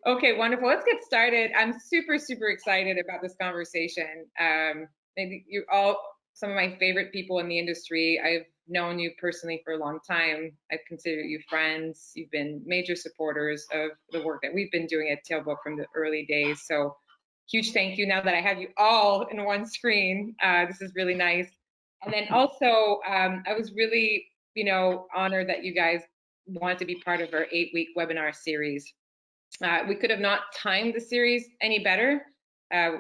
Okay, wonderful. Let's get started. I'm super excited about this conversation. Maybe you're all some of my favorite people in the industry. I've known you personally for a long time. I've considered you friends. You've been major supporters of the work that we've been doing at TealBook from the early days. So, huge thank you now that I have you all in one screen. This is really nice. And then also, I was really, honored that you guys wanted to be part of our 8-week webinar series. We could have not timed the series any better.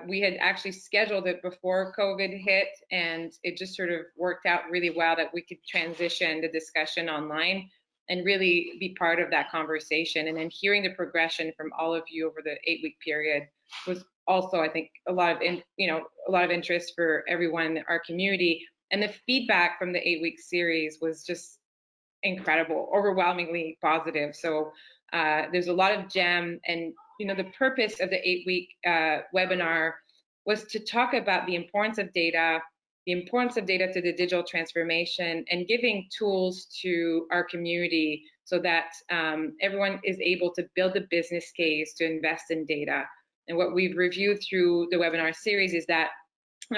We had actually scheduled it before COVID hit, and it just sort of worked out really well that we could transition the discussion online and really be part of that conversation. And then hearing the progression from all of you over the 8-week period was also, I think, a lot of a lot of interest for everyone in our community. And the feedback from the 8-week series was just incredible, overwhelmingly positive. So there's a lot of gem, and the purpose of the 8-week webinar was to talk about the importance of data, to the digital transformation, and giving tools to our community so that everyone is able to build a business case to invest in data. And what we've reviewed through the webinar series is that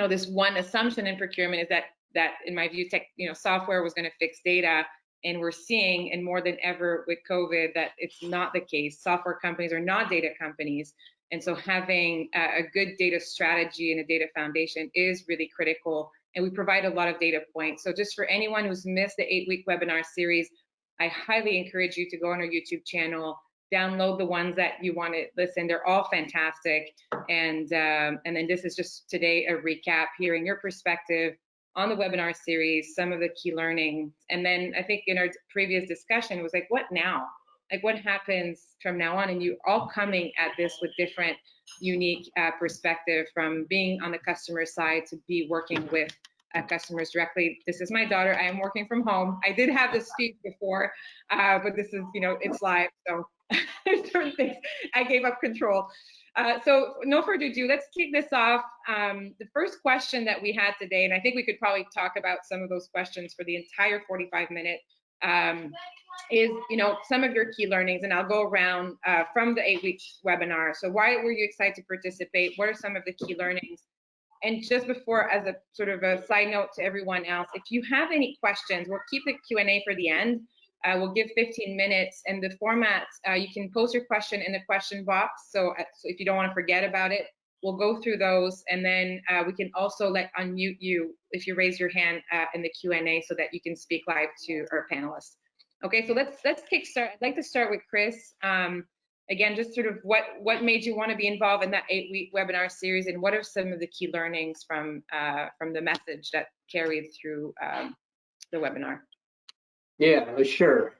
this one assumption in procurement is that in my view, software was going to fix data, and we're seeing, and more than ever with COVID, that it's not the case. Software companies are not data companies. And so having a good data strategy and a data foundation is really critical. And we provide a lot of data points. So just for anyone who's missed the 8-week webinar series, I highly encourage you to go on our YouTube channel, download the ones that you want to listen. They're all fantastic. And then this is just today a recap, hearing your perspective on the webinar series, some of the key learnings. And then I think in our previous discussion, it was like, what now? Like, what happens from now on? And you're all coming at this with different, unique perspective, from being on the customer side to be working with customers directly. This is my daughter. I am working from home. I did have this speech before, but this is, it's live. So certain things, I gave up control. So no further ado, let's kick this off. The first question that we had today, and I think we could probably talk about some of those questions for the entire 45-minute, is some of your key learnings, and I'll go around from the 8-week webinar. So why were you excited to participate? What are some of the key learnings? And just before, as a sort of a side note to everyone else, if you have any questions, we'll keep the Q&A for the end. We'll give 15 minutes, and the format, you can post your question in the question box. So if you don't want to forget about it, we'll go through those, and then we can also unmute you if you raise your hand in the Q&A so that you can speak live to our panelists. Okay, so let's kickstart. I'd like to start with Chris. Again, just sort of what made you want to be involved in that 8-week webinar series, and what are some of the key learnings from the message that carried through the webinar? Yeah, sure.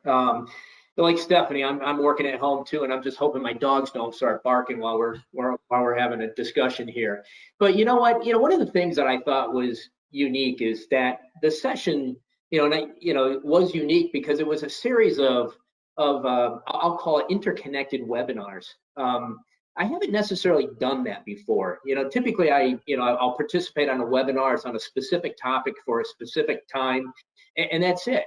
Like Stephanie, I'm working at home too, and I'm just hoping my dogs don't start barking while we're having a discussion here. But you know what? One of the things that I thought was unique is that the session, it was unique because it was a series of I'll call it interconnected webinars. I haven't necessarily done that before. Typically I'll participate on a webinar. It's on a specific topic for a specific time, and that's it.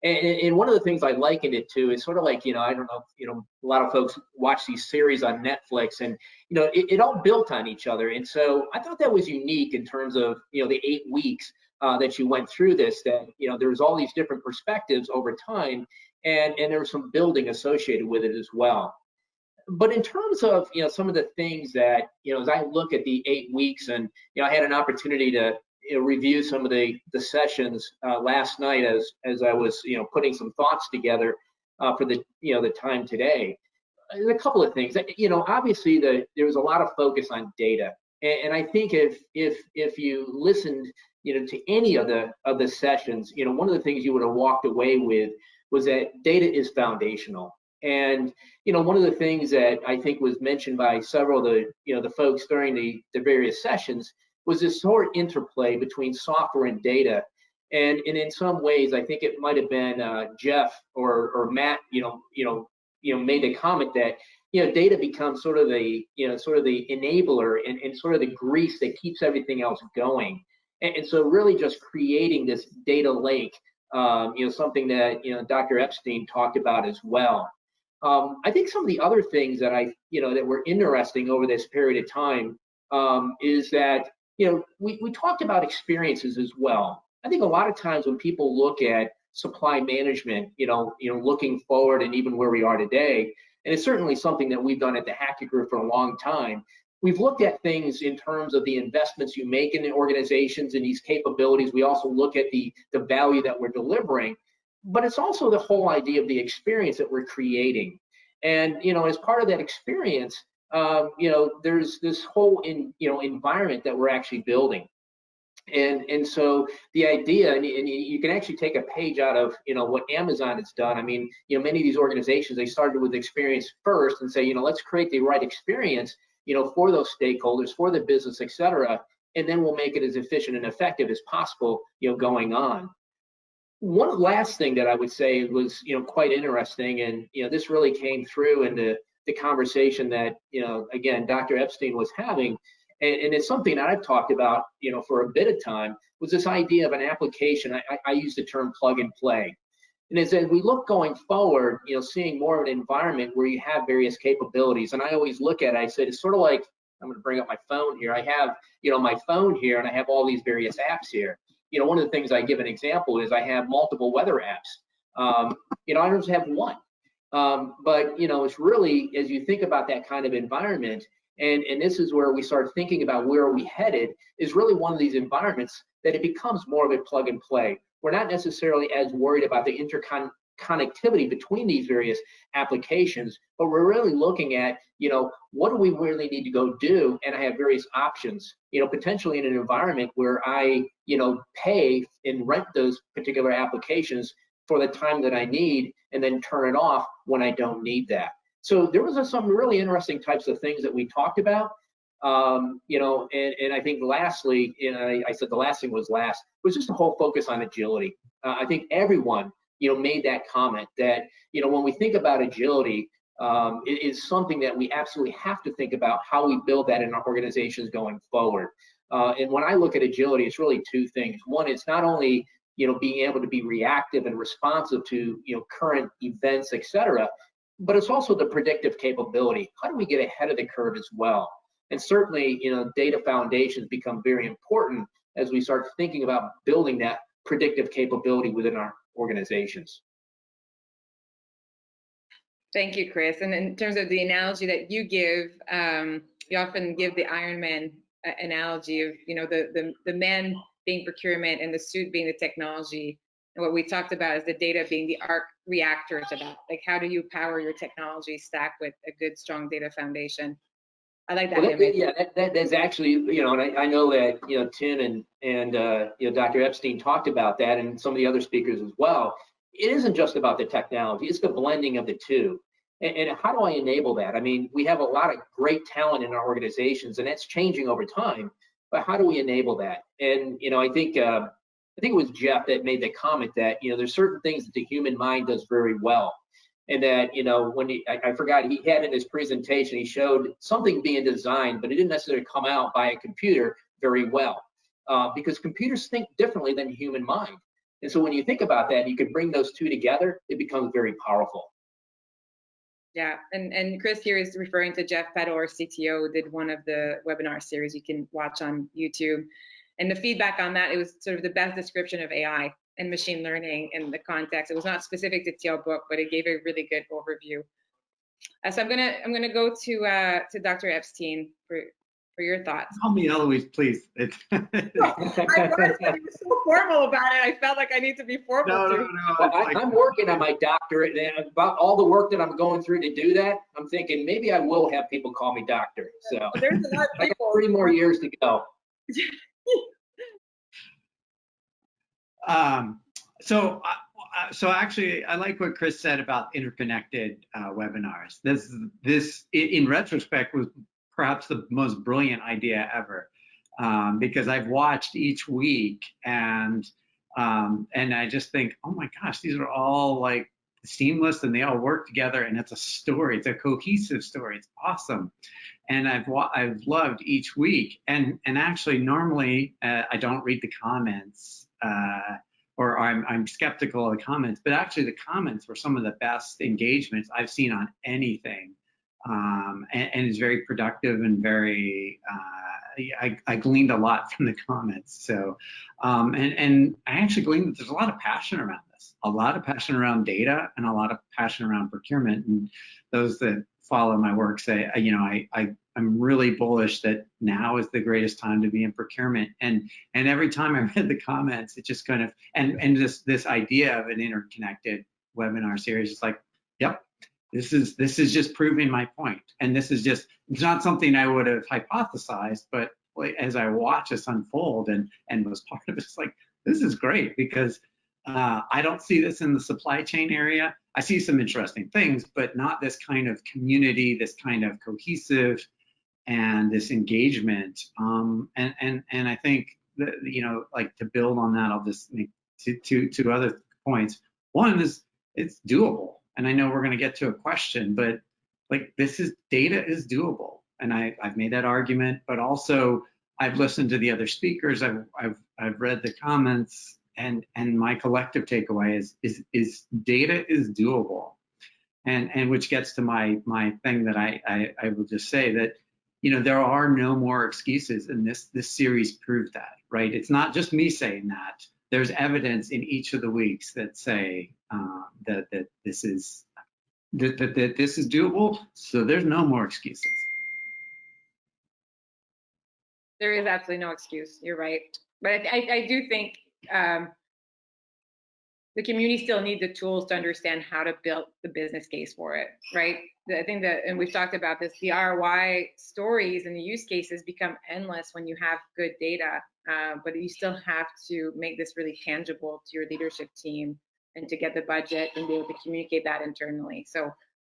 And one of the things I likened it to is sort of like, I don't know, a lot of folks watch these series on Netflix, and, it all built on each other. And so I thought that was unique in terms of, the 8 weeks that you went through this, that, there's all these different perspectives over time, and there was some building associated with it as well. But in terms of, some of the things that, as I look at the 8 weeks, and, I had an opportunity to review some of the sessions last night as I was putting some thoughts together for the time today. A couple of things. Obviously there was a lot of focus on data, and I think if you listened to any of the sessions, one of the things you would have walked away with was that data is foundational. And one of the things that I think was mentioned by several of the folks during the various sessions was this sort of interplay between software and data. And in some ways, I think it might have been Jeff or Matt, made the comment that, data becomes sort of the enabler and sort of the grease that keeps everything else going. And so really just creating this data lake, something that, Dr. Epstein talked about as well. I think some of the other things that that were interesting over this period of time is that, we talked about experiences as well. I think a lot of times when people look at supply management, looking forward and even where we are today, and it's certainly something that we've done at the Hackett Group for a long time. We've looked at things in terms of the investments you make in the organizations and these capabilities. We also look at the value that we're delivering, but it's also the whole idea of the experience that we're creating. And, as part of that experience, there's this whole environment that we're actually building. And so the idea, and you can actually take a page out of what Amazon has done. I mean, many of these organizations, they started with experience first and say, let's create the right experience, for those stakeholders, for the business, et cetera, and then we'll make it as efficient and effective as possible, going on. One last thing that I would say was, quite interesting, and this really came through in the conversation that again Dr. Epstein was having, and it's something that I've talked about for a bit of time, was this idea of an application. I use the term plug and play, and as we look going forward, seeing more of an environment where you have various capabilities. And I always look at it, I said it's sort of like, I'm going to bring up my phone here. I have my phone here, and I have all these various apps here. One of the things I give an example is I have multiple weather apps. I don't just have one. But it's really, as you think about that kind of environment, and this is where we start thinking about where are we headed, is really one of these environments that it becomes more of a plug and play. We're not necessarily as worried about the interconnectivity between these various applications, but we're really looking at, what do we really need to go do? And I have various options, potentially in an environment where I, pay and rent those particular applications for the time that I need, and then turn it off when I don't need that. So there was some really interesting types of things that we talked about. And I think lastly, I said the last thing was last, was just the whole focus on agility. I think everyone, made that comment that, when we think about agility, it is something that we absolutely have to think about how we build that in our organizations going forward. And when I look at agility, it's really two things. One, it's not only, being able to be reactive and responsive to, current events, et cetera, but it's also the predictive capability. How do we get ahead of the curve as well? And certainly, data foundations become very important as we start thinking about building that predictive capability within our organizations. Thank you, Chris. And in terms of the analogy that you give, you often give the Iron Man analogy of, the man being procurement and the suit being the technology. And what we talked about is the data being the arc reactor to that. Like, how do you power your technology stack with a good, strong data foundation? I like that image. Yeah, that's actually, and I know that, Tim and Dr. Epstein talked about that, and some of the other speakers as well. It isn't just about the technology, it's the blending of the two. And how do I enable that? I mean, we have a lot of great talent in our organizations, and that's changing over time, but how do we enable that? And, I think it was Jeff that made the comment that, there's certain things that the human mind does very well. And that, when I forgot, he had in his presentation, he showed something being designed, but it didn't necessarily come out by a computer very well, because computers think differently than the human mind. And so when you think about that, you can bring those two together, it becomes very powerful. Yeah, and Chris here is referring to Jeff Peddle, our CTO, who did one of the webinar series you can watch on YouTube. And the feedback on that, it was sort of the best description of AI and machine learning in the context. It was not specific to TealBook, but it gave a really good overview. So I'm gonna go to Dr. Epstein for your thoughts. Call me Eloise, please. I was so formal about it. I felt like I need to be formal too. No. I'm working on my doctorate, and about all the work that I'm going through to do that, I'm thinking maybe I will have people call me doctor. So there's a lot of people. I got 3 more years to go. So actually, I like what Chris said about interconnected webinars. This, in retrospect, was perhaps the most brilliant idea ever, because I've watched each week, and I just think, oh my gosh, these are all like seamless, and they all work together, and it's a story. It's a cohesive story. It's awesome, and I've loved each week. And actually, normally I don't read the comments or I'm skeptical of the comments, but actually the comments were some of the best engagements I've seen on anything. And it's very productive and very, I gleaned a lot from the comments. So, and I actually gleaned that there's a lot of passion around this, a lot of passion around data and a lot of passion around procurement. And those that follow my work say, you know, I'm really bullish that now is the greatest time to be in procurement. And every time I read the comments, it just kind of, and this idea of an interconnected webinar series is like, yep, this is just proving my point. And this is just, it's not something I would have hypothesized, but as I watch this unfold and was part of it, it's like, this is great, because I don't see this in the supply chain area. I see some interesting things, but not this kind of community, this kind of cohesive and this engagement. And I think that, you know, like, to build on that, I'll just make two other points. One is it's doable. And I know we're going to get to a question, but like, data is doable. And I've made that argument, but also I've listened to the other speakers. I've read the comments, and my collective takeaway is data is doable. And which gets to my thing that I will just say that, you know, there are no more excuses, and this series proved that, right? It's not just me saying that. There's evidence in each of the weeks that say that this is doable. So there's no more excuses. There is absolutely no excuse. You're right, but I do think the community still needs the tools to understand how to build the business case for it, right? I think that, and we've talked about this, the ROI stories and the use cases become endless when you have good data, but you still have to make this really tangible to your leadership team and to get the budget and be able to communicate that internally. So,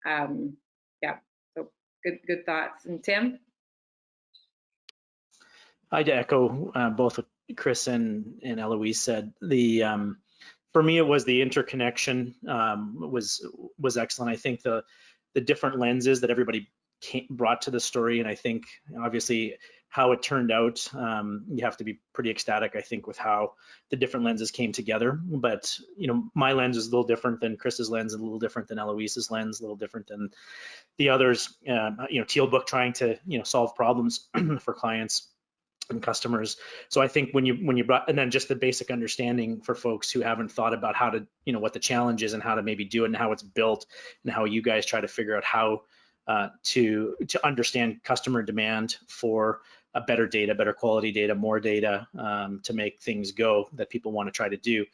yeah, so good thoughts. And Tim? I'd echo both what Chris and Eloise said. For me, it was the interconnection was excellent. I think the different lenses that everybody brought to the story, and I think obviously how it turned out, you have to be pretty ecstatic, I think, with how the different lenses came together. But, you know, my lens is a little different than Chris's lens, a little different than Eloise's lens, a little different than the others. You know, TealBook trying to, you know, solve problems for clients and customers. So I think when you brought, and then just the basic understanding for folks who haven't thought about how to, you know, what the challenge is and how to maybe do it and how it's built and how you guys try to figure out how to understand customer demand for a better data, better quality data, more data to make things go that people want to try to do.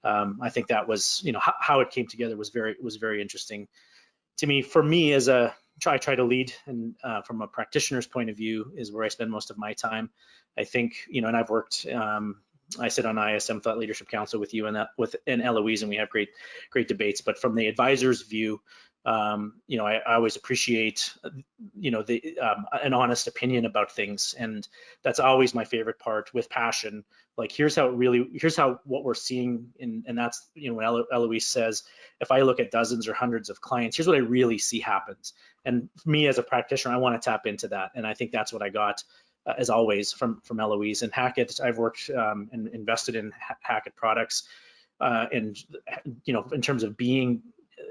I think that was, you know, how it came together was very interesting to me. For me, as I try to lead, and from a practitioner's point of view is where I spend most of my time. I think, you know, and I've worked, I sit on ISM Thought Leadership Council with you and Eloise, and we have great debates. But from the advisor's view, you know, I always appreciate, you know, an honest opinion about things, and that's always my favorite part, with passion. Like, here's how what we're seeing, and that's, you know, when Eloise says, if I look at dozens or hundreds of clients, here's what I really see happens. And for me as a practitioner, I want to tap into that, and I think that's what I got. As always, from Eloise. And Hackett, I've worked and invested in Hackett products, and, you know, in terms of being,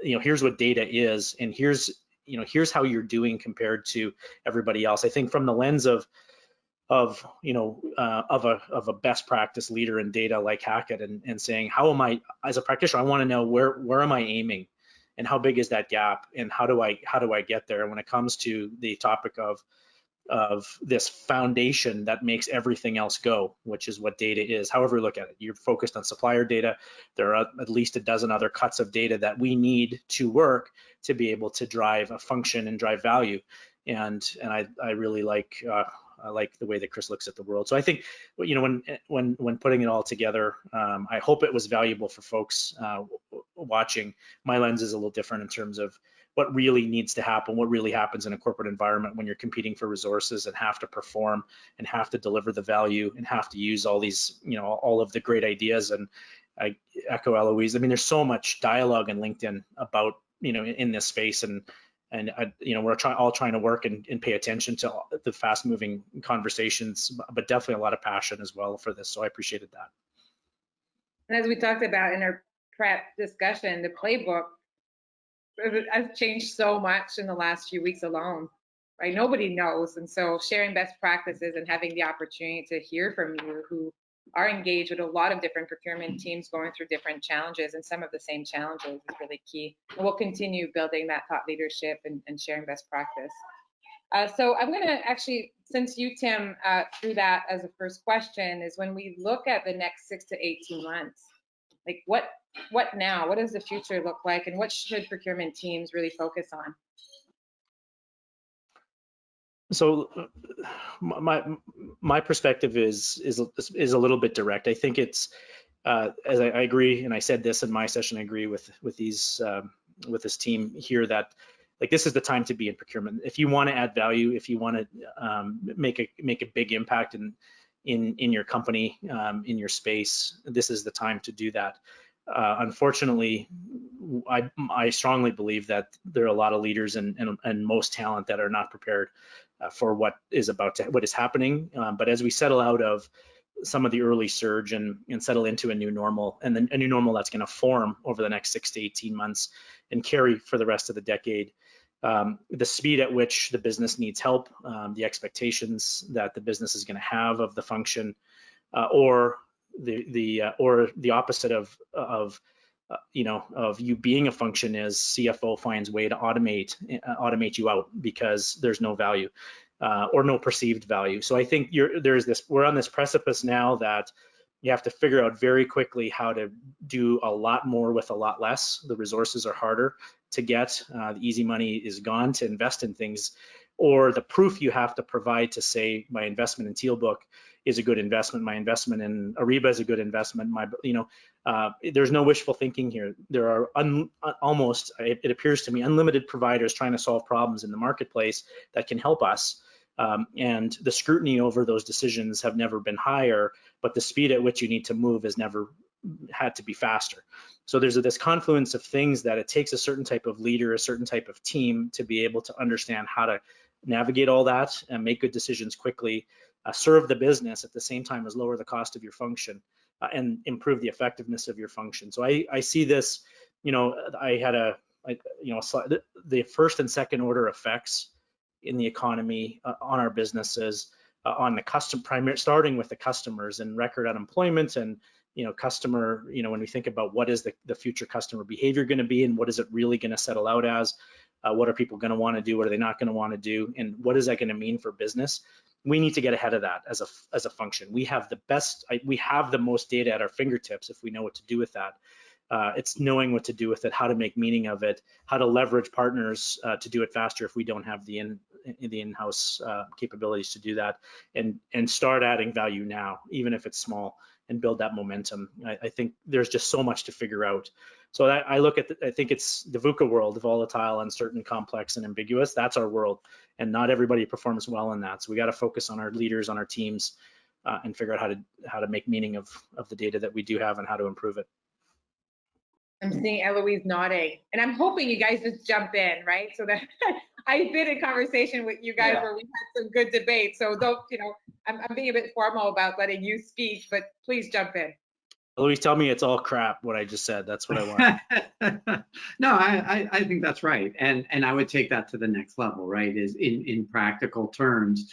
you know, here's what data is, and here's how you're doing compared to everybody else. I think from the lens of you know, of a best practice leader in data like Hackett, and saying, how am I, as a practitioner, I want to know where am I aiming, and how big is that gap, and how do I get there? And when it comes to the topic of this foundation that makes everything else go, which is what data is. However you look at it, you're focused on supplier data. There are at least a dozen other cuts of data that we need to work to be able to drive a function and drive value. And I really like I like the way that Chris looks at the world. So I think, you know, when putting it all together, I hope it was valuable for folks watching. My lens is a little different in terms of what really needs to happen, what really happens in a corporate environment when you're competing for resources and have to perform and have to deliver the value and have to use all these, you know, all of the great ideas. And I echo Eloise. I mean, there's so much dialogue in LinkedIn about, you know, in this space, and you know, we're all trying to work and pay attention to the fast moving conversations, but definitely a lot of passion as well for this. So I appreciated that. And as we talked about in our prep discussion, the playbook has changed so much in the last few weeks alone, right? Nobody knows. And so sharing best practices and having the opportunity to hear from you who are engaged with a lot of different procurement teams going through different challenges and some of the same challenges is really key. And we'll continue building that thought leadership and sharing best practice. So I'm going to actually, since you, Tim, threw that as a first question, is when we look at the next 6 to 18 months, like what now? What does the future look like, and what should procurement teams really focus on? So my perspective is a little bit direct. I think it's as I agree, and I said this in my session. I agree with these with this team here that like this is the time to be in procurement. If you want to add value, if you want to make a big impact in your company, in your space, this is the time to do that. Unfortunately, I strongly believe that there are a lot of leaders and most talent that are not prepared for what is happening. But as we settle out of some of the early surge and settle into a new normal, and then a new normal that's going to form over the next 6 to 18 months and carry for the rest of the decade, the speed at which the business needs help, the expectations that the business is going to have of the function, or the opposite of you being a function is CFO finds way to automate you out because there's no value or no perceived value. So I think we're on this precipice now that you have to figure out very quickly how to do a lot more with a lot less. The resources are harder to get. The easy money is gone to invest in things, or the proof you have to provide to say my investment in TealBook is a good investment. My investment in Ariba is a good investment. There's no wishful thinking here. There are almost, it appears to me, unlimited providers trying to solve problems in the marketplace that can help us. And the scrutiny over those decisions have never been higher, but the speed at which you need to move has never had to be faster. So there's this confluence of things that it takes a certain type of leader, a certain type of team to be able to understand how to navigate all that and make good decisions quickly, serve the business at the same time as lower the cost of your function and improve the effectiveness of your function. So I see this, I had the first and second order effects in the economy on our businesses, on the starting with the customers and record unemployment and customer, when we think about what is the future customer behavior going to be and what is it really going to settle out as, what are people going to want to do, what are they not going to want to do, and what is that going to mean for business? We need to get ahead of that as a function. We have the most data at our fingertips if we know what to do with that. It's knowing what to do with it, how to make meaning of it, how to leverage partners to do it faster if we don't have the in-house capabilities to do that, and start adding value now, even if it's small, and build that momentum. I think there's just so much to figure out. So I look at, I think it's the VUCA world, volatile, uncertain, complex, and ambiguous. That's our world, and not everybody performs well in that. So we got to focus on our leaders, on our teams, and figure out how to make meaning of the data that we do have and how to improve it. I'm seeing Eloise nodding, and I'm hoping you guys just jump in, right? So that I've been in conversation with you guys where we've had some good debate. So don't, I'm being a bit formal about letting you speak, but please jump in. Eloise, tell me it's all crap what I just said. That's what I want. No, I think that's right, and I would take that to the next level, right? Is in practical terms,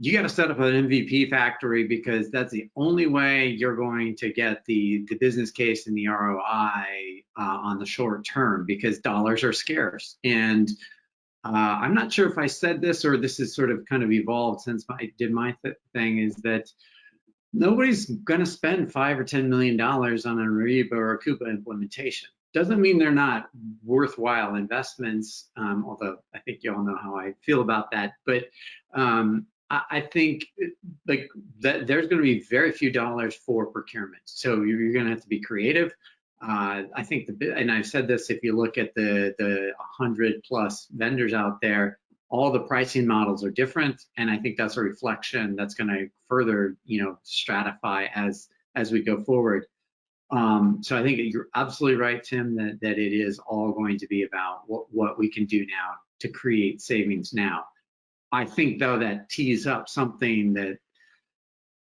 you got to set up an MVP factory because that's the only way you're going to get the business case and the ROI on the short term, because dollars are scarce. And I'm not sure if I said this or this is sort of kind of evolved since I did my thing, is that nobody's going to spend $5 or $10 million on an Ariba or a Coupa implementation. Doesn't mean they're not worthwhile investments, although I think you all know how I feel about that. But I think like that there's going to be very few dollars for procurement. So you're going to have to be creative. I think and I've said this, if you look at the 100+ vendors out there, all the pricing models are different, and I think that's a reflection that's going to further, stratify as we go forward. So I think you're absolutely right, Tim, that it is all going to be about what we can do now to create savings now. I think, though, that tees up something that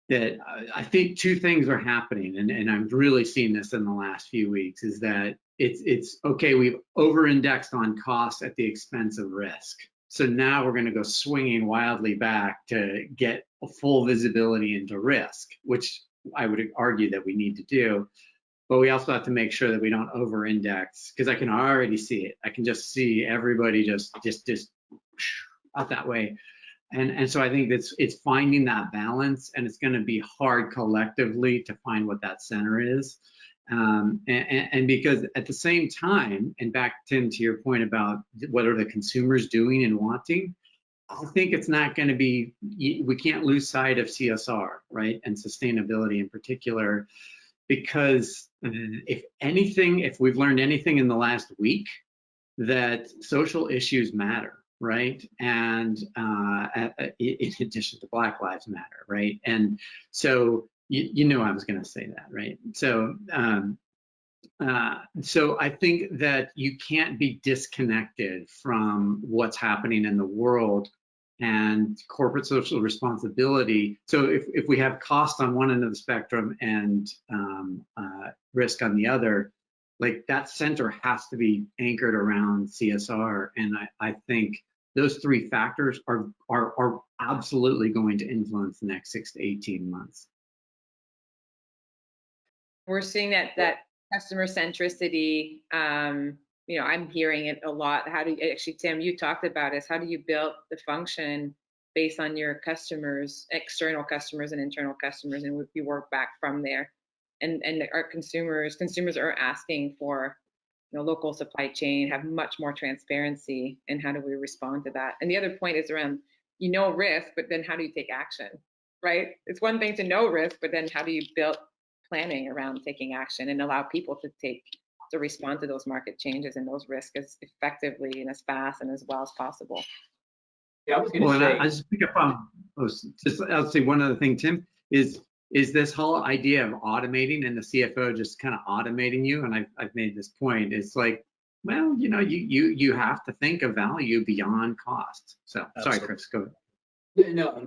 that I think two things are happening, and I'm really seeing this in the last few weeks, is that it's okay, we've over-indexed on cost at the expense of risk. So now we're going to go swinging wildly back to get a full visibility into risk, which I would argue that we need to do. But we also have to make sure that we don't over-index, because I can already see it. I can just see everybody just out that way. And so I think it's finding that balance, and it's going to be hard collectively to find what that center is. And because at the same time, and back, Tim, to your point about what are the consumers doing and wanting, I think it's not going to be, we can't lose sight of CSR, right? And sustainability in particular, because if anything, if we've learned anything in the last week, that social issues matter. Right, and in addition to Black Lives Matter, right? And so you know I was going to say that, right? So so I think that you can't be disconnected from what's happening in the world and corporate social responsibility. So if we have cost on one end of the spectrum and risk on the other, like that center has to be anchored around CSR, and I think those three factors are absolutely going to influence the next 6 to 18 months. We're seeing that customer centricity. You know, I'm hearing it a lot. How do you, actually, Tim, you talked about is how do you build the function based on your customers, external customers and internal customers, and you work back from there. And our consumers are asking for, you know, local supply chain, have much more transparency, and how do we respond to that? And the other point is around, you know, risk, but then how do you take action, right? It's one thing to know risk, but then how do you build planning around taking action and allow people to respond to those market changes and those risks as effectively and as fast and as well as possible? Yeah, I was going to say. I just pick up on, I'll say one other thing, Tim, is this whole idea of automating and the CFO just kind of automating you. And I've made this point. It's like, well, you know, you have to think of value beyond cost. So sorry, Chris, go ahead. No.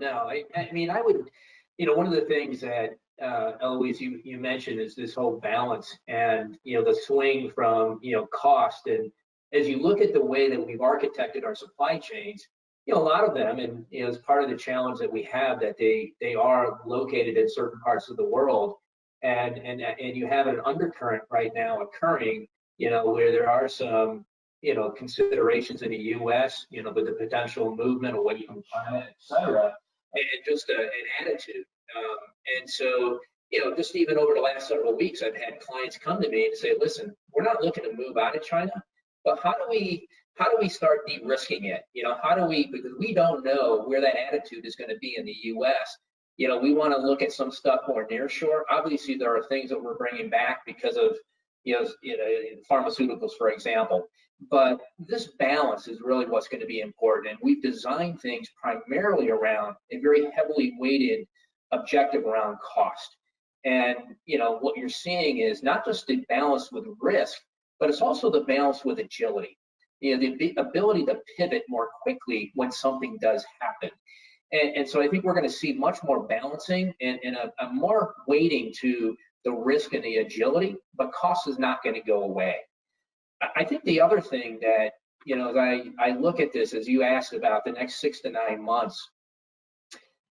I mean, I would, you know, one of the things that Eloise, you mentioned is this whole balance and, you know, the swing from, you know, cost. And as you look at the way that we've architected our supply chains, you know, a lot of them, and you know, as part of the challenge that we have, that they are located in certain parts of the world, and you have an undercurrent right now occurring, you know, where there are some, you know, considerations in the U.S., you know, with the potential movement away from China, et cetera, and just an attitude. And so, you know, just even over the last several weeks, I've had clients come to me and say, listen, we're not looking to move out of China, but how do we start de-risking it? You know, how do we, because we don't know where that attitude is going to be in the U.S. You know, we want to look at some stuff more nearshore. Obviously, there are things that we're bringing back because of, you know, pharmaceuticals, for example. But this balance is really what's going to be important. And we've designed things primarily around a very heavily weighted objective around cost. And, you know, what you're seeing is not just the balance with risk, but it's also the balance with agility. You know, the ability to pivot more quickly when something does happen. And so I think we're going to see much more balancing and a more weighting to the risk and the agility, but cost is not going to go away. I think the other thing that, you know, as I look at this, as you asked about the next 6 to 9 months,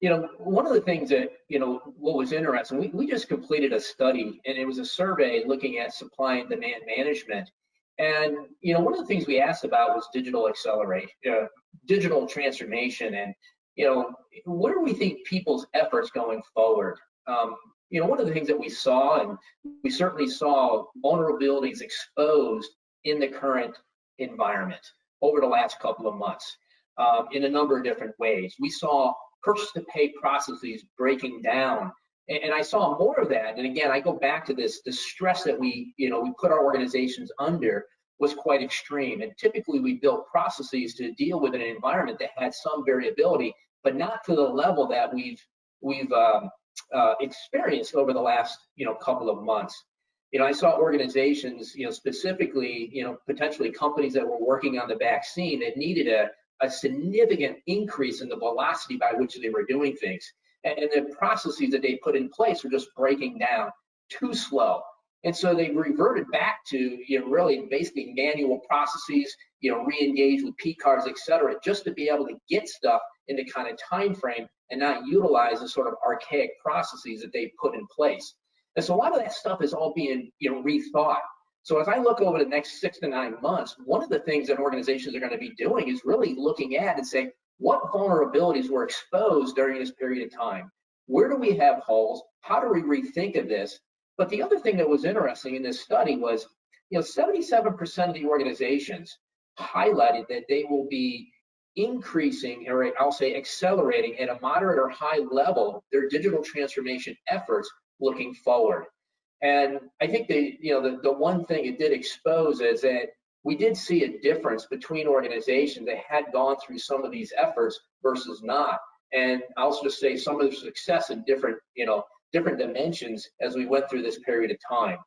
you know, one of the things that, you know, what was interesting, we just completed a study, and it was a survey looking at supply and demand management. And, you know, one of the things we asked about was digital transformation, and, you know, what do we think people's efforts going forward? You know, one of the things that we saw, and we certainly saw vulnerabilities exposed in the current environment over the last couple of months in a number of different ways. We saw purchase to pay processes breaking down. And I saw more of that. And again, I go back to this, the stress that we put our organizations under was quite extreme. And typically we built processes to deal with an environment that had some variability, but not to the level that we've experienced over the last, you know, couple of months. You know, I saw organizations, you know, specifically, you know, potentially companies that were working on the vaccine that needed a significant increase in the velocity by which they were doing things. and the processes that they put in place were just breaking down too slow. And so they reverted back to, really basically manual processes, re-engage with P cards, et cetera, just to be able to get stuff in the kind of time frame and not utilize the sort of archaic processes that they put in place. And so a lot of that stuff is all being, rethought. So as I look over the next 6 to 9 months, one of the things that organizations are going to be doing is really looking at and saying, what vulnerabilities were exposed during this period of time? Where do we have holes? How do we rethink of this? But the other thing that was interesting in this study was, 77% of the organizations highlighted that they will be increasing, or I'll say accelerating at a moderate or high level, their digital transformation efforts looking forward. And I think the one thing it did expose is that we did see a difference between organizations that had gone through some of these efforts versus not. And I'll just say some of the success in different dimensions as we went through this period of time.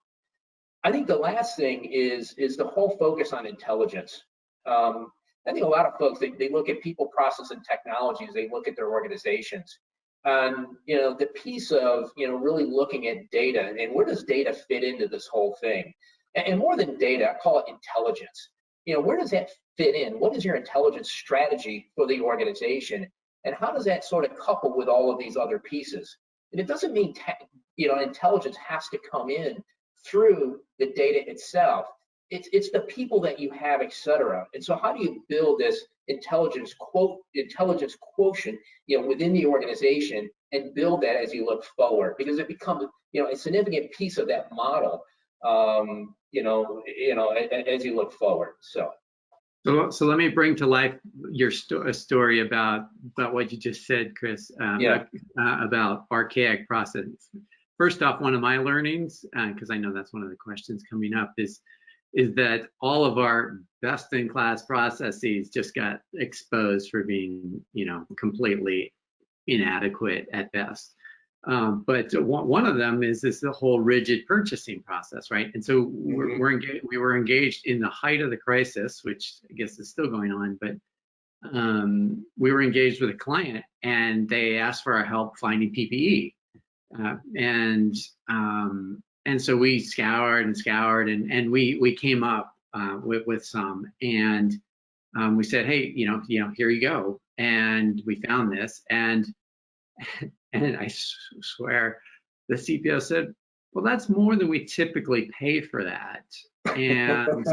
I think the last thing is the whole focus on intelligence. I think a lot of folks, they look at people, process, and technology as they look at their organizations. And, the piece of, really looking at data and where does data fit into this whole thing? And more than data, I call it intelligence. Where does that fit in? What is your intelligence strategy for the organization? And how does that sort of couple with all of these other pieces? And it doesn't mean, intelligence has to come in through the data itself. It's the people that you have, et cetera. And so how do you build this intelligence quotient, within the organization and build that as you look forward? Because it becomes, a significant piece of that model, as you look forward. So let me bring to life your story about what you just said, Chris, about archaic processes. First off, one of my learnings, because I know that's one of the questions coming up, is that all of our best-in-class processes just got exposed for being, completely inadequate at best. But one of them is the whole rigid purchasing process, right? And so we were engaged in the height of the crisis, which I guess is still going on, but we were engaged with a client and they asked for our help finding PPE. And so we scoured and we came up with some, and we said, hey, here you go. And we found this, and I swear the CPO said, well, that's more than we typically pay for that. And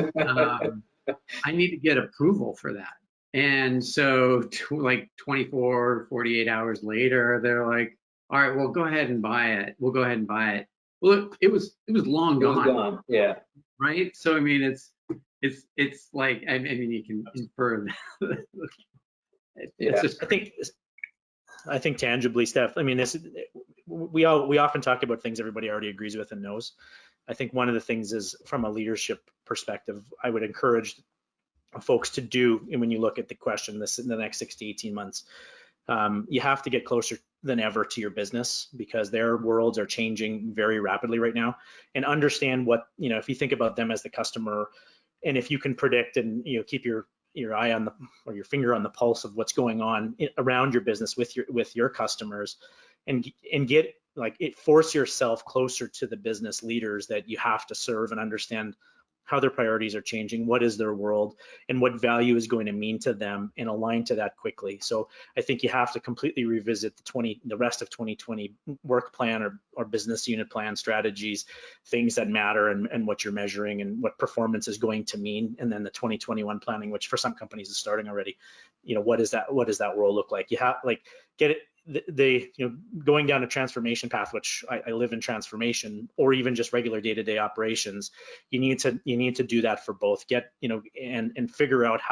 I need to get approval for that. And so like 24, 48 hours later, they're like, all right, well, go ahead and buy it. We'll go ahead and buy it. Well, it was long gone. It was gone. Yeah. Right. So I mean, it's like, I mean, you can infer. It's just, I think tangibly, Steph. I mean, we often talk about things everybody already agrees with and knows. I think one of the things is, from a leadership perspective, I would encourage folks to do, and when you look at the question, this in the next 6 to 18 months, you have to get closer than ever to your business, because their worlds are changing very rapidly right now, and understand what, if you think about them as the customer, and if you can predict and keep your eye on or your finger on the pulse of what's going on around your business with your customers, and get force yourself closer to the business leaders that you have to serve, and understand how their priorities are changing, what is their world, and what value is going to mean to them, and align to that quickly. So I think you have to completely revisit the rest of 2020 work plan or business unit plan strategies, things that matter, and what you're measuring and what performance is going to mean. And then the 2021 planning, which for some companies is starting already. What does that world look like? You have get it. Going down a transformation path, which I live in transformation, or even just regular day-to-day operations, you need to do that for both. Get and figure out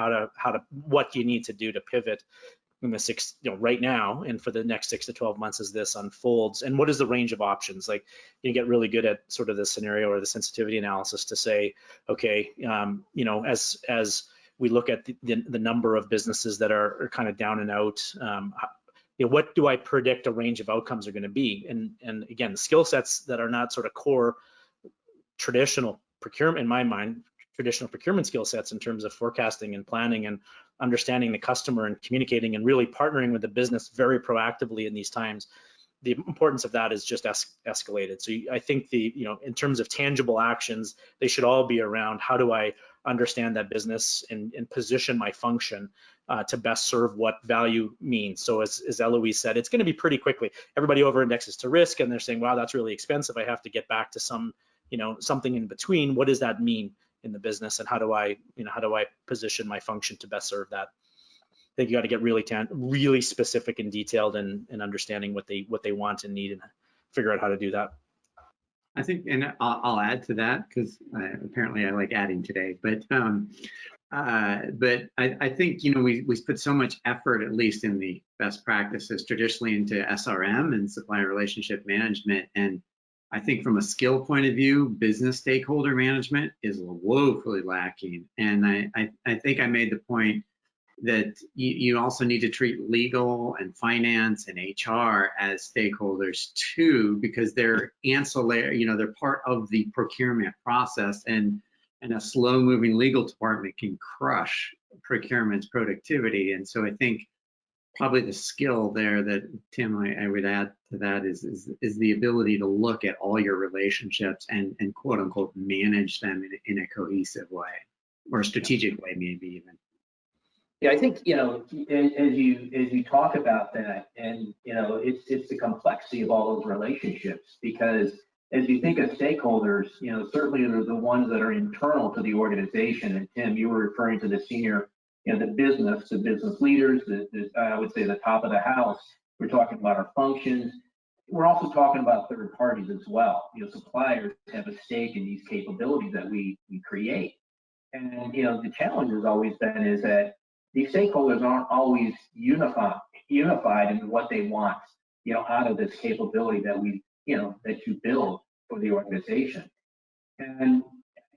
what you need to do to pivot in the right now and for the next 6 to 12 months as this unfolds. And what is the range of options? Like, you get really good at sort of the scenario or the sensitivity analysis to say, okay, as we look at the number of businesses that are kind of down and out. What do I predict a range of outcomes are going to be? And again, skill sets that are not sort of core traditional procurement, in my mind, traditional procurement skill sets in terms of forecasting and planning and understanding the customer and communicating and really partnering with the business very proactively in these times the importance of that is just escalated. So I think in terms of tangible actions, they should all be around how do I understand that business and position my function to best serve what value means. So as Eloise said, it's going to be pretty quickly. Everybody over indexes to risk and they're saying, wow, that's really expensive. I have to get back to something in between. What does that mean in the business, and how do I position my function to best serve that? I think you got to get really specific and detailed and understanding what they want and need and figure out how to do that. I think, and I'll add to that because apparently I like adding today, but I think, we put so much effort, at least in the best practices traditionally, into SRM and supplier relationship management. And I think from a skill point of view, business stakeholder management is woefully lacking. And I think I made the point that you also need to treat legal and finance and HR as stakeholders too, because they're ancillary, they're part of the procurement process, and a slow moving legal department can crush procurement's productivity. And so I think probably the skill there that, Tim, I would add to that is the ability to look at all your relationships and quote unquote manage them in a cohesive way, or a strategic way, maybe even. Yeah, I think, as you talk about that, and, it's the complexity of all those relationships, because as you think of stakeholders, certainly they're the ones that are internal to the organization. And Tim, you were referring to the senior, the business leaders, I would say the top of the house. We're talking about our functions. We're also talking about third parties as well. Suppliers have a stake in these capabilities that we create. And, the challenge has always been is that these stakeholders aren't always unified in what they want, out of this capability that that you build for the organization. And,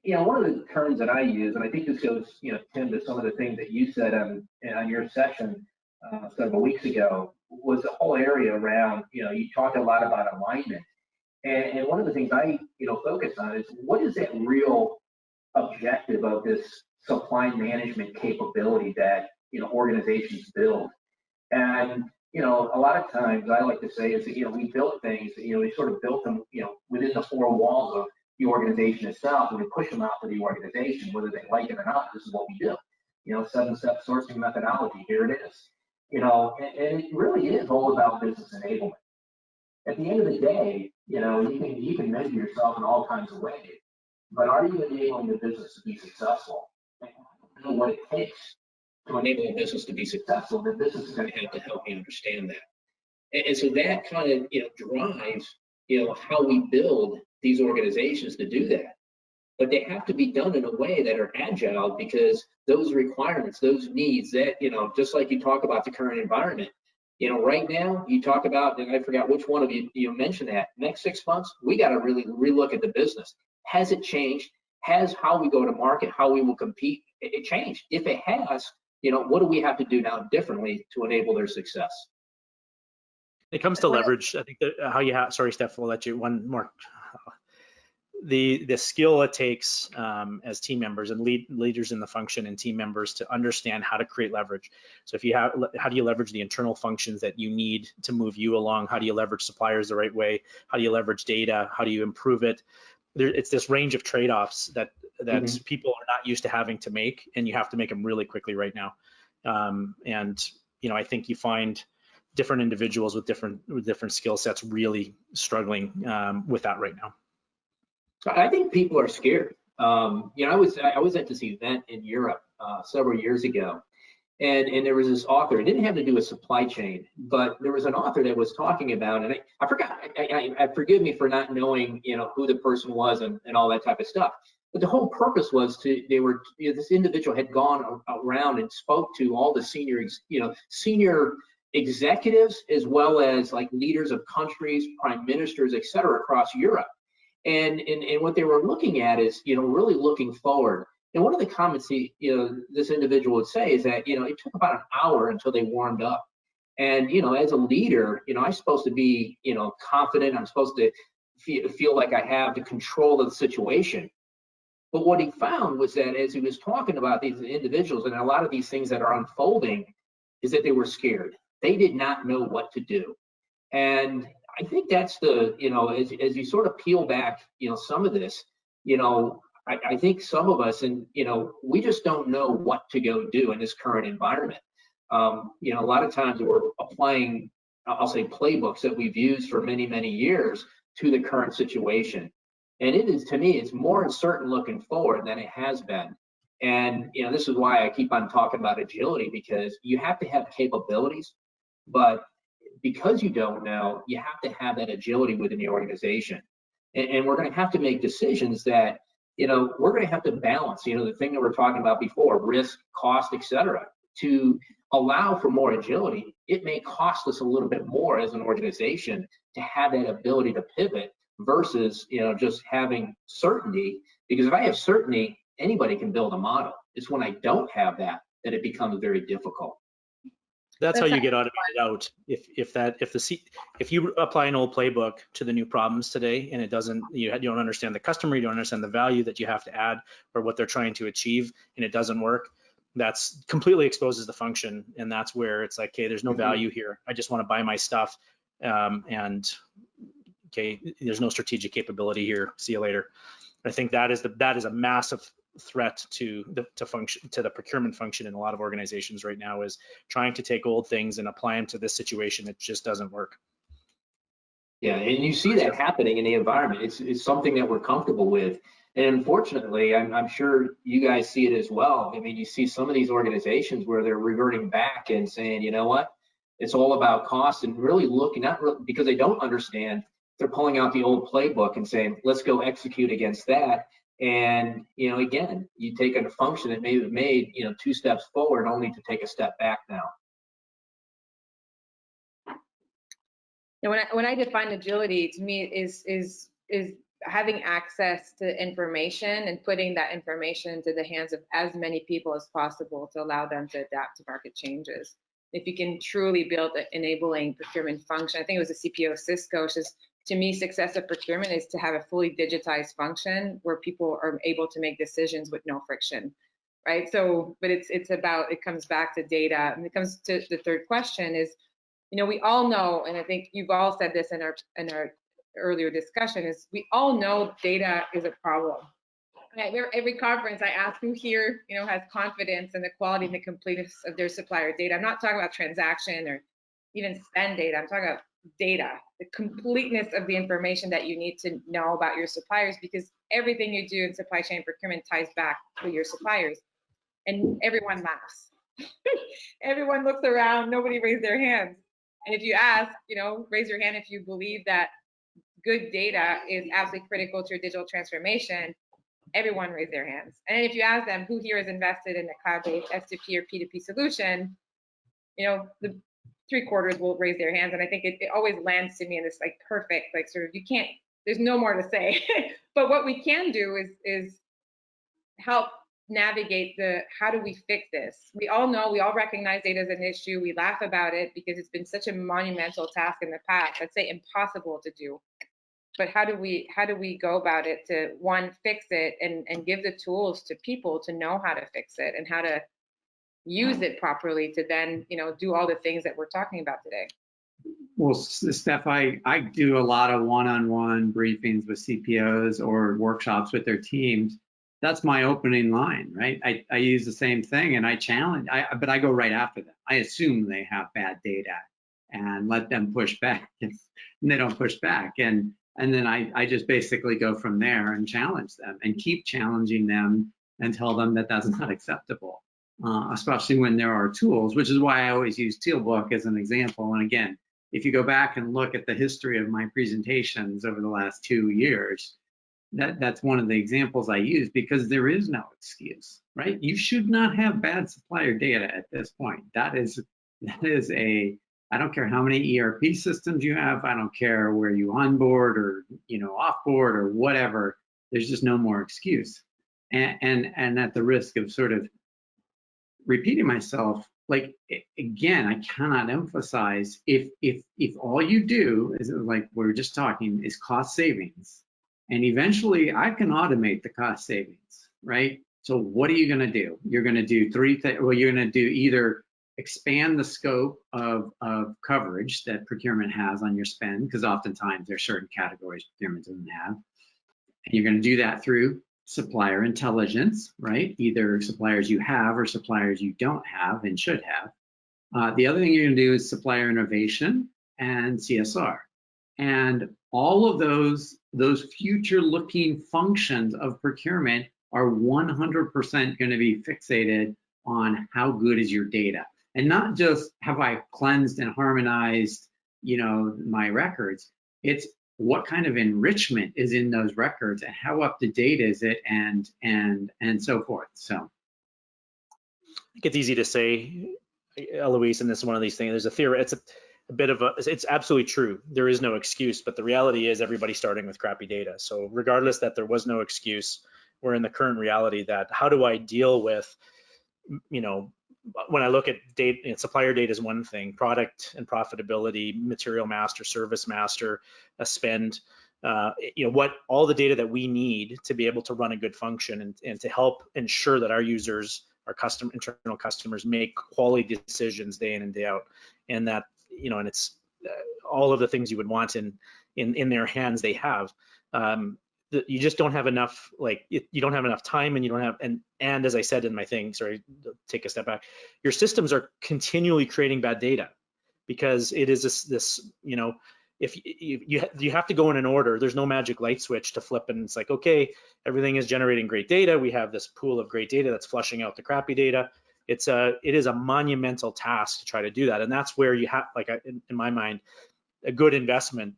one of the terms that I use, and I think this goes, Tim, to some of the things that you said on your session several weeks ago, was the whole area around, you talked a lot about alignment. And one of the things I, focus on is what is that real objective of this supply management capability that organizations build. And a lot of times I like to say is that we built things that we sort of built them within the four walls of the organization itself, and we push them out to the organization whether they like it or not. This is what we do. 7-step sourcing methodology, here it is. And it really is all about business enablement. At the end of the day, you can measure yourself in all kinds of ways, but are you enabling the business to be successful? I don't know what it takes to enable a business to be successful. The business is going to have to help me understand that. And so that kind of drives how we build these organizations to do that. But they have to be done in a way that are agile, because those requirements, those needs, that just like you talk about the current environment, right now you talk about, and I forgot which one of you mentioned that, next 6 months we got to really relook at the business. Has it changed? Has how we go to market, how we will compete, it changed? If it has, what do we have to do now differently to enable their success? It comes to leverage. I think that how you have, sorry, Steph, we'll let you one more. The skill it takes as team members and leaders in the function and team members to understand how to create leverage. So if you have, how do you leverage the internal functions that you need to move you along? How do you leverage suppliers the right way? How do you leverage data? How do you improve it? It's this range of trade-offs that people are not used to having to make, and you have to make them really quickly right now. I think you find different individuals with different skill sets really struggling with that right now. I think people are scared. I was at this event in Europe several years ago, and there was this author. It didn't have to do with supply chain, but there was an author that was talking about, and I forgot. I forgive me for not knowing, who the person was and all that type of stuff. But the whole purpose was this individual had gone around and spoke to all the senior executives, as well as like leaders of countries, prime ministers, et cetera, across Europe. And what they were looking at is, really looking forward. And one of the comments this individual would say is that, it took about an hour until they warmed up. And, as a leader, I'm supposed to be, confident. I'm supposed to feel like I have the control of the situation. But what he found was that as he was talking about these individuals and a lot of these things that are unfolding, is that they were scared. They did not know what to do. And I think that's the, as you sort of peel back, some of this, I think some of us, and, we just don't know what to go do in this current environment. A lot of times we're applying, I'll say, playbooks that we've used for many, many years to the current situation. And it is, to me, it's more uncertain looking forward than it has been. And, this is why I keep on talking about agility, because you have to have capabilities, but because you don't know, you have to have that agility within the organization. And we're going to have to make decisions that, we're going to have to balance, the thing that we're talking about before, risk, cost, et cetera, to allow for more agility. It may cost us a little bit more as an organization to have that ability to pivot versus, just having certainty. Because if I have certainty, anybody can build a model. It's when I don't have that it becomes very difficult. That's how you get automated out. If you apply an old playbook to the new problems today, and it doesn't, you don't understand the customer, you don't understand the value that you have to add or what they're trying to achieve, and it doesn't work, that's completely exposes the function, and that's where it's like, okay, there's no value here. I just want to buy my stuff, and okay, there's no strategic capability here. See you later. I think that is a massive threat to the procurement function in a lot of organizations right now, is trying to take old things and apply them to this situation. It just doesn't work. Yeah, and you see that happening in the environment. It's something that we're comfortable with. And unfortunately, I'm sure you guys see it as well. I mean, you see some of these organizations where they're reverting back and saying, you know what, it's all about cost, and really looking, because they don't understand, they're pulling out the old playbook and saying, let's go execute against that. And, again, you take a function that may have made, 2 steps forward only to take a step back now. When I define agility, to me is having access to information and putting that information into the hands of as many people as possible to allow them to adapt to market changes. If you can truly build an enabling procurement function, I think it was a CPO Cisco, says, to me, success of procurement is to have a fully digitized function where people are able to make decisions with no friction, right? So, but it comes back to data. And it comes to the third question is, we all know, and I think you've all said this in our earlier discussion, is we all know data is a problem. At every conference, I ask who here, has confidence in the quality and the completeness of their supplier data. I'm not talking about transaction or even spend data. I'm talking about data, the completeness of the information that you need to know about your suppliers, because everything you do in supply chain procurement ties back to your suppliers. And everyone laughs. Everyone looks around, nobody raised their hands. And if you ask, raise your hand if you believe that good data is absolutely critical to your digital transformation, everyone raised their hands. And if you ask them who here is invested in a cloud-based S2P or P2P solution, the 3/4 will raise their hands. And I think it always lands to me in this like perfect, like sort of, there's no more to say. But what we can do is help navigate how do we fix this? We all know, we all recognize data as an issue. We laugh about it because it's been such a monumental task in the past. I'd say impossible to do. But how do we go about it to, one, fix it and give the tools to people to know how to fix it and how to use it properly to then, do all the things that we're talking about today. Well, Steph, I do a lot of one-on-one briefings with CPOs or workshops with their teams. That's my opening line, right? I use the same thing and I challenge, but I go right after them. I assume they have bad data and let them push back, and they don't push back. And then I just basically go from there and challenge them and keep challenging them and tell them that that's not acceptable, especially when there are tools, which is why I always use TealBook as an example. And again, if you go back and look at the history of my presentations over the last 2 years, that's one of the examples I use, because there is no excuse, right? You should not have bad supplier data at this point. That is I don't care how many ERP systems you have. I don't care where you onboard or, offboard or whatever. There's just no more excuse. And at the risk of sort of repeating myself, like, again, I cannot emphasize, if all you do is, like we were just talking, is cost savings, and eventually I can automate the cost savings, right? So what are you going to do? You're going to do 3 things. Well, you're going to do either expand the scope of coverage that procurement has on your spend, because oftentimes there's certain categories procurement doesn't have. And you're going to do that through supplier intelligence, right? Either suppliers you have or suppliers you don't have and should have. The other thing you're going to do is supplier innovation and CSR. And all of those future-looking functions of procurement are 100% going to be fixated on how good is your data, and not just have I cleansed and harmonized, my records. It's what kind of enrichment is in those records and how up to date is it, and so forth. So I think it's easy to say, Eloise, and this is one of these things. There's a theory. It's a bit of it's absolutely true. There is no excuse, but the reality is everybody's starting with crappy data. So regardless that there was no excuse, we're in the current reality that how do I deal with, when I look at data, supplier data is one thing, product and profitability, material master, service master, a spend, what all the data that we need to be able to run a good function and to help ensure that our users, our internal customers make quality decisions day in and day out, and that and it's all of the things you would want in their hands they have. You just don't have enough, you don't have enough time, and you don't have, and as I said in my thing, sorry, take a step back, your systems are continually creating bad data, because it is this if you have to go in an order, there's no magic light switch to flip and it's like, okay, everything is generating great data, we have this pool of great data that's flushing out the crappy data. It is a monumental task to try to do that, and that's where you have, in my mind, a good investment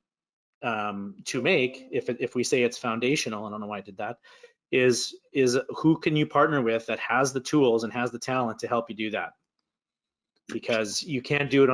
to make, if we say it's foundational. I don't know why I did that, is who can you partner with that has the tools and has the talent to help you do that, because you can't do it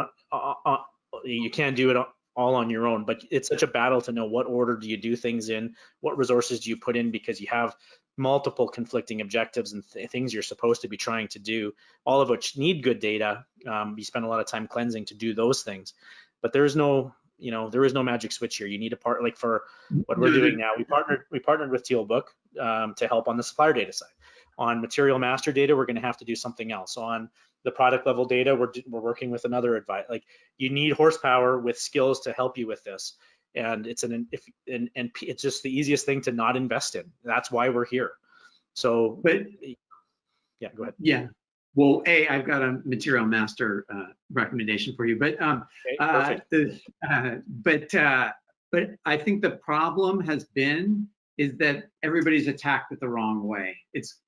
all on your own. But it's such a battle to know what order do you do things in, what resources do you put in, because you have multiple conflicting objectives and things you're supposed to be trying to do, all of which need good data. You spend a lot of time cleansing to do those things, but there is no magic switch here. You need a part, like for what we're doing now, we partnered with TealBook to help on the supplier data side. On material master data, we're going to have to do something else. On the product level data, we're working with another advisor. Like, you need horsepower with skills to help you with this, and it's it's just the easiest thing to not invest in. That's why we're here. So, but yeah, go ahead. Yeah. Well, I've got a material master recommendation for you, but but I think the problem has been is that everybody's attacked it the wrong way.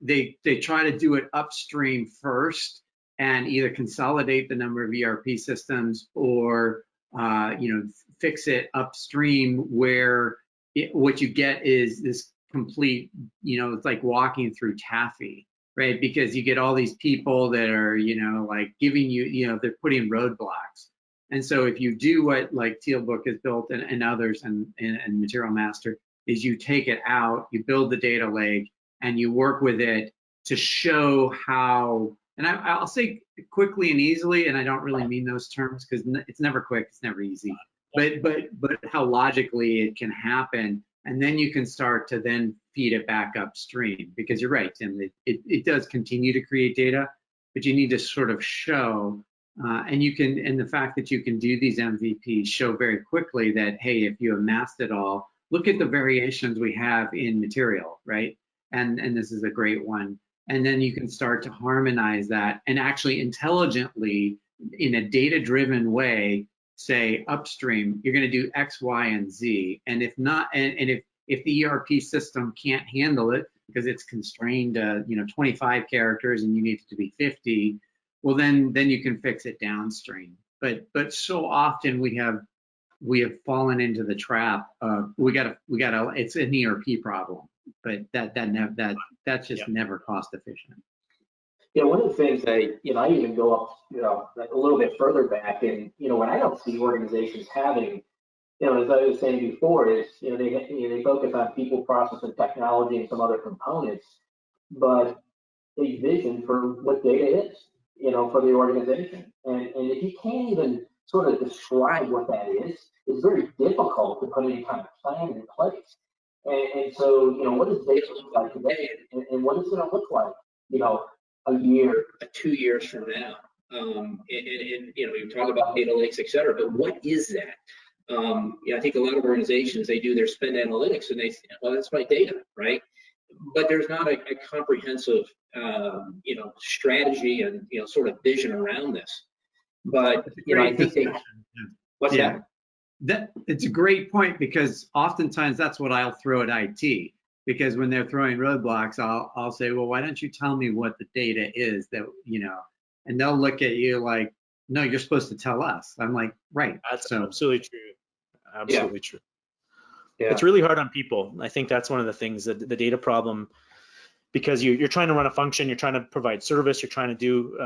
They try to do it upstream first and either consolidate the number of ERP systems or fix it upstream, where what you get is this complete, it's like walking through taffy. Right, because you get all these people that are, giving you, they're putting roadblocks. And so if you do what TealBook has built and others and Material Master, is you take it out, you build the data lake, and you work with it to show how, and I'll say quickly and easily, and I don't really mean those terms because it's never quick, it's never easy, but how logically it can happen. And then you can start to then feed it back upstream, because you're right, Tim, it does continue to create data, but you need to sort of show, and the fact that you can do these MVPs show very quickly that, hey, if you amassed it all, look at the variations we have in material, right? And this is a great one. And then you can start to harmonize that and actually intelligently, in a data-driven way, say upstream, you're going to do X, Y, and Z. And if not, and if the ERP system can't handle it because it's constrained to 25 characters and you need it to be 50, well then you can fix it downstream. But so often we have fallen into the trap of we gotta it's an ERP problem, but that's just never cost efficient. One of the things I even go up, a little bit further back, and when I don't see organizations having, as I was saying before, is they focus on people, process, and technology, and some other components, but a vision for what data is, for the organization, and if you can't even sort of describe what that is, it's very difficult to put any kind of plan in place. And so, what does data look like today, and what is it going to look like, a year, 2 years from now? And you talk about data lakes, et cetera, but what is that? I think a lot of organizations, they do their spend analytics and they say, well, that's my data, right? But there's not a comprehensive, strategy and, sort of vision around this. But, I think what's that? It's a great point, because oftentimes that's what I'll throw at IT, because when they're throwing roadblocks, I'll say, well, why don't you tell me what the data is that, and they'll look at you like, no, you're supposed to tell us. I'm like, right. That's absolutely true. Absolutely true. Yeah. It's really hard on people. I think that's one of the things, that the data problem, because you're trying to run a function, you're trying to provide service, you're trying to do,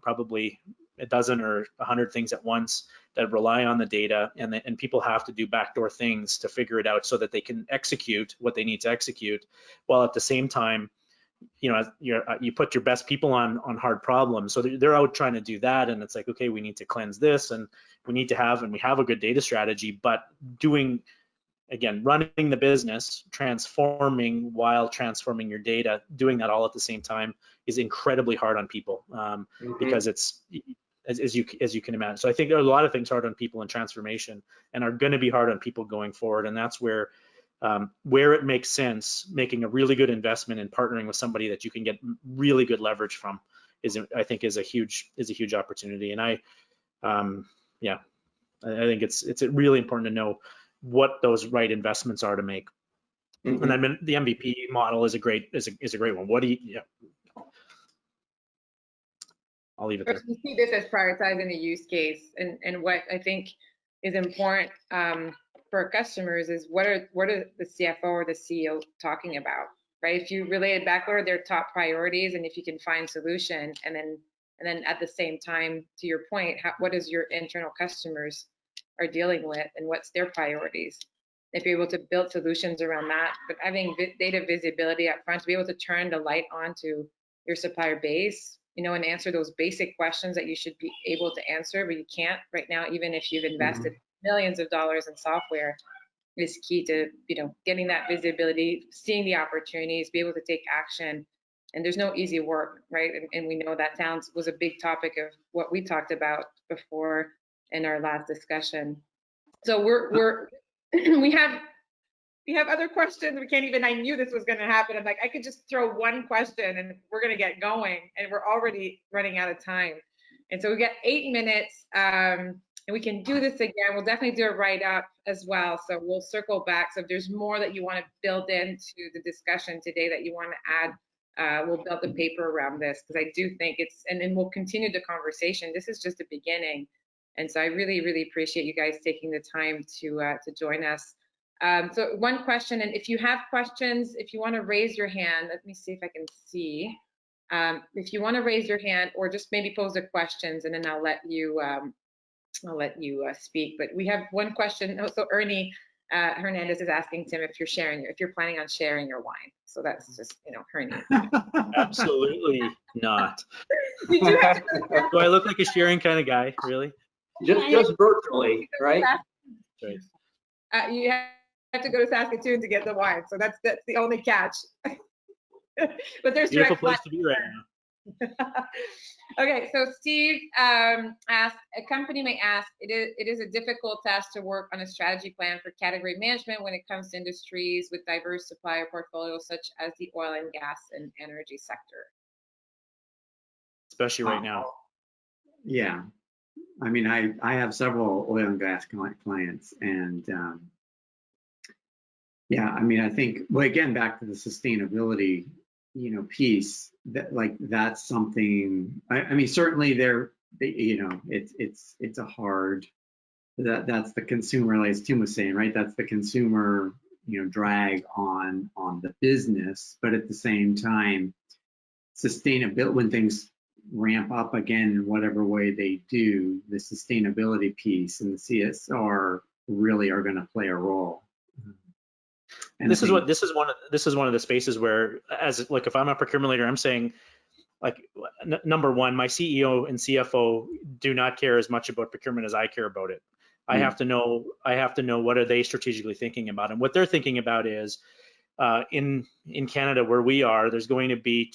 probably a dozen or 100 things at once that rely on the data, and people have to do backdoor things to figure it out so that they can execute what they need to execute, while at the same time, you put your best people on hard problems. So they're out trying to do that, and it's like, okay, we need to cleanse this, and we have a good data strategy, but running the business, transforming while transforming your data, doing that all at the same time is incredibly hard on people, because it's, as you can imagine. So I think there are a lot of things hard on people in transformation, and are going to be hard on people going forward. And that's where it makes sense, making a really good investment in partnering with somebody that you can get really good leverage from is a huge opportunity. And I think it's really important to know what those right investments are to make. And I mean, the MVP model is a great one. What do you? I'll leave it there. We see this as prioritizing the use case, and what I think is important for our customers is what are the CFO or the CEO talking about, right? If you relate it back, what are their top priorities, and if you can find solution, and then at the same time, to your point, what is your internal customers are dealing with, and what's their priorities? If you're able to build solutions around that, but having data visibility up front to be able to turn the light on to your supplier base, and answer those basic questions that you should be able to answer, but you can't right now, even if you've invested millions of dollars in software, is key to, getting that visibility, seeing the opportunities, be able to take action. And there's no easy work, right? And we know that was a big topic of what we talked about before in our last discussion. So we have other questions. I knew this was going to happen. I'm like, I could just throw one question and we're going to get going, and we're already running out of time. And so we got 8 minutes, and we can do this again. We'll definitely do a write-up as well. So we'll circle back. So if there's more that you want to build into the discussion today that you want to add, we'll build a paper around this, because I do think and then we'll continue the conversation. This is just the beginning. And so I really, really appreciate you guys taking the time to join us. So one question, and if you have questions, if you want to raise your hand, let me see if I can see. If you want to raise your hand, or just maybe pose the questions, and then I'll let you speak. But we have one question. So Ernie Hernandez is asking Tim if you're planning on sharing your wine. So that's just, Ernie. Absolutely not. You do have to Do I look like a sharing kind of guy? Really? Just virtually, right? Right. You have to go to Saskatoon to get the wine, so that's the only catch. But there's beautiful place to be right now. Okay, so Steve asked, a company may ask, it is a difficult task to work on a strategy plan for category management when it comes to industries with diverse supplier portfolios, such as the oil and gas and energy sector. Especially right now. Yeah. I mean, I have several oil and gas clients, and I think, well, again, back to the sustainability, piece, that's something. I mean, certainly it's a hard. That's the consumer, as Tim was saying, right? That's the consumer, drag on the business, but at the same time, sustainability, when things ramp up again in whatever way they do, the sustainability piece and the CSR really are going to play a role. And this is one of the spaces where, if I'm a procurement leader, I'm saying, number one, my CEO and CFO do not care as much about procurement as I care about it. I have to know what are they strategically thinking about, and what they're thinking about is in Canada where we are, there's going to be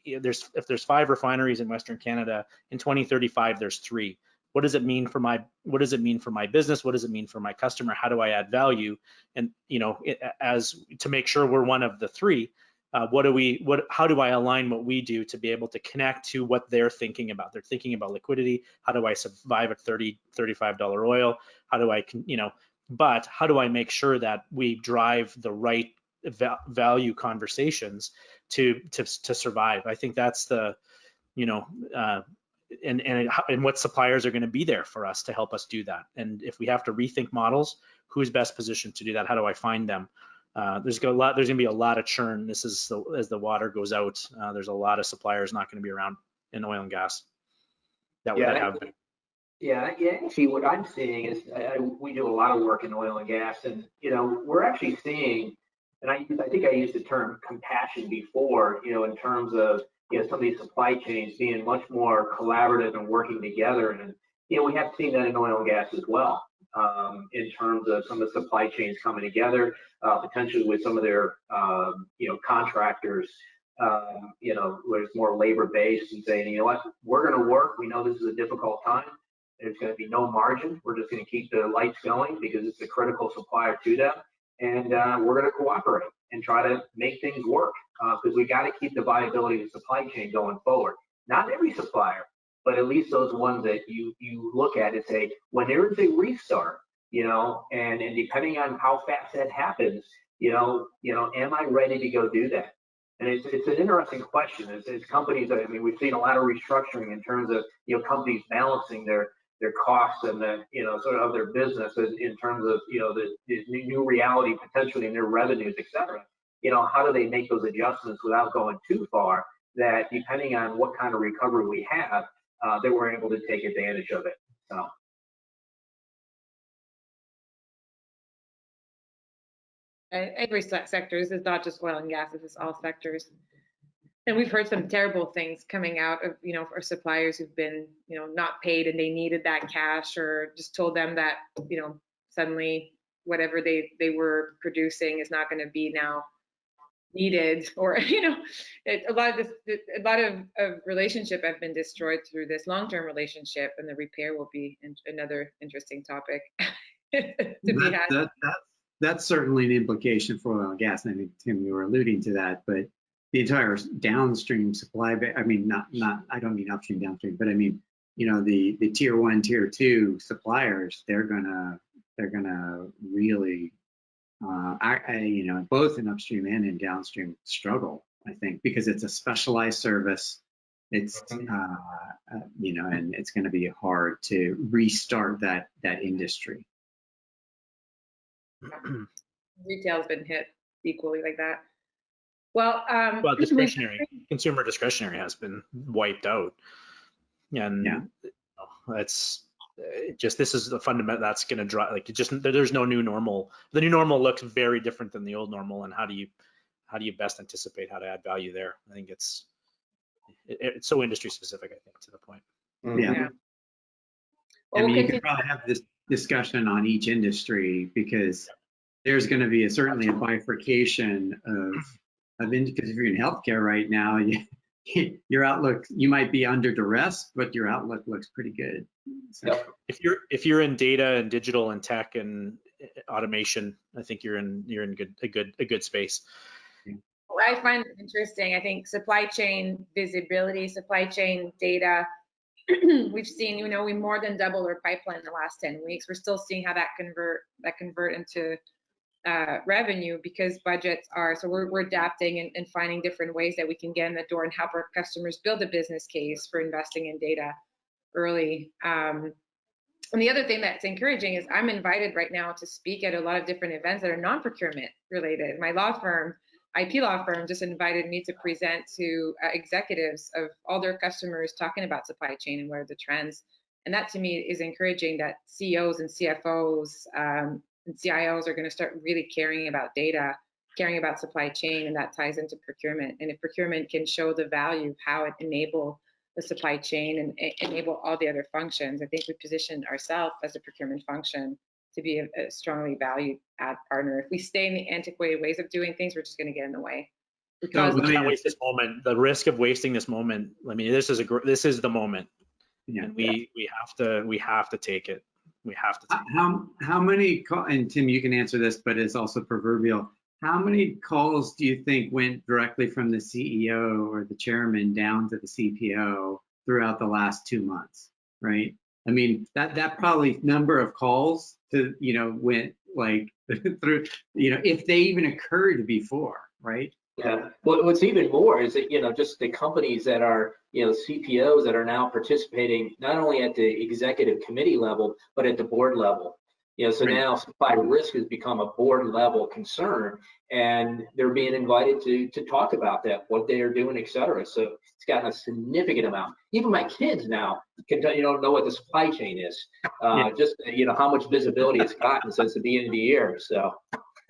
if there's 5 refineries in Western Canada, in 2035 there's 3. What does it mean for my business? What does it mean for my customer? How do I add value? And as to make sure we're one of the 3, how do I align what we do to be able to connect to what they're thinking about? They're thinking about liquidity. How do I survive at $30, $35 oil? How do I, but how do I make sure that we drive the right value conversations to survive? I think that's the, and what suppliers are going to be there for us to help us do that. And if we have to rethink models, who's best positioned to do that? How do I find them? There's going to be a lot of churn. This is as the water goes out. There's a lot of suppliers not going to be around in oil and gas that have been. Yeah, actually, what I'm seeing is we do a lot of work in oil and gas, and we're actually seeing, and I think I used the term compassion before, in terms of some of these supply chains being much more collaborative and working together, and we have seen that in oil and gas as well, in terms of some of the supply chains coming together, potentially with some of their contractors, where it's more labor based, and saying, what, we're going to work. We know this is a difficult time. There's going to be no margin. We're just going to keep the lights going because it's a critical supplier to them. And we're going to cooperate and try to make things work because we got to keep the viability of the supply chain going forward. Not every supplier, but at least those ones that you look at and say, when there is a restart, and depending on how fast that happens, am I ready to go do that? And it's an interesting question. As companies, we've seen a lot of restructuring in terms of companies balancing their costs and the sort of their business in terms of the new reality potentially in their revenues, et cetera. How do they make those adjustments without going too far? That depending on what kind of recovery we have, that we're able to take advantage of it. So. Every sector, this is not just oil and gas, this is all sectors. And we've heard some terrible things coming out of, our suppliers who've been, not paid and they needed that cash, or just told them that, suddenly whatever they were producing is not going to be now needed, or, a lot of relationship have been destroyed through this long-term relationship, and the repair will be another interesting topic to be had. That's certainly an implication for oil and gas. And I think, Tim, you were alluding to that, but the entire downstream supply, I don't mean upstream, downstream, but I mean, the tier 1, tier 2 suppliers, they're gonna really, both in upstream and in downstream struggle, I think, because it's a specialized service. It's, and it's going to be hard to restart that industry. Retail's been hit equally like that. Well, consumer discretionary has been wiped out, and that's just, this is the fundamental that's going to drive, there's no new normal. The new normal looks very different than the old normal, and how do you best anticipate how to add value there? I think it's so industry specific, I think, to the point. Yeah. Well, you could probably have this discussion on each industry, because there's going to be certainly a bifurcation of because if you're in healthcare right now, your outlook, you might be under duress, but your outlook looks pretty good. So. If you're in data and digital and tech and automation, I think you're in a good space. What I find interesting, I think supply chain visibility, supply chain data. We've seen, we more than doubled our pipeline in the last 10 weeks. We're still seeing how that convert into revenue, because budgets are, so we're adapting and finding different ways that we can get in the door and help our customers build a business case for investing in data early. And the other thing that's encouraging is I'm invited right now to speak at a lot of different events that are non-procurement related. My law firm, IP law firm, just invited me to present to executives of all their customers talking about supply chain and what are the trends. And that to me is encouraging, that CEOs and CFOs and CIOs are going to start really caring about data, caring about supply chain, and that ties into procurement. And if procurement can show the value of how it enable the supply chain and enable all the other functions, I think we position ourselves as a procurement function to be a strongly valued add partner. If we stay in the antiquated ways of doing things, we're just going to get in the way. because We can't waste this moment. The risk of wasting this moment. I mean, this is the moment, and we have to take it. We have to. Take How many and Tim, you can answer this, but it's also proverbial. How many calls do you think went directly from the CEO or the chairman down to the CPO throughout the last 2 months? Right. I mean, that probably number of calls to went like through if they even occurred before, right? Yeah. Well, what's even more is that, just the companies that are, CPOs that are now participating not only at the executive committee level, but at the board level. So Right. now supply risk has become a board level concern, and they're being invited to talk about that, what they are doing, et cetera. So it's gotten a significant amount. Even my kids now can know what the supply chain is. Just, how much visibility it's gotten since the beginning of the year. So.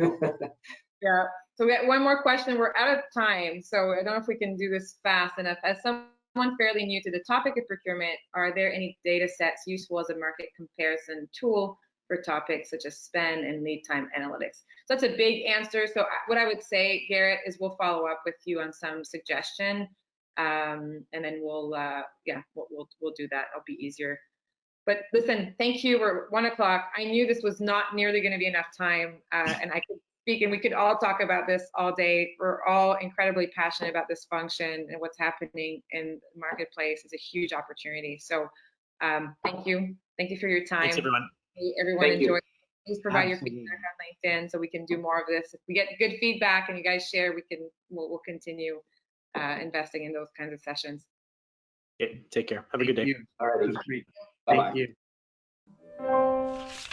Yeah. So we got one more question. We're out of time, so I don't know if we can do this fast enough. As someone fairly new to the topic of procurement, are there any data sets useful as a market comparison tool for topics such as spend and lead time analytics? So that's a big answer. So what I would say, Garrett, is we'll follow up with you on some suggestion, and then we'll do that. It'll be easier. But listen, thank you. We're 1 o'clock. I knew this was not nearly going to be enough time, and I could speak, and we could all talk about this all day. We're all incredibly passionate about this function, and what's happening in the marketplace is a huge opportunity. So thank you. Thank you for your time. Thanks, everyone. Everyone enjoy. Please provide Absolutely. your feedback on LinkedIn so we can do more of this. If we get good feedback and you guys share, we'll continue investing in those kinds of sessions. Okay, take care. Have a good day. Thank you. All right. That was great. Bye-bye. Thank you.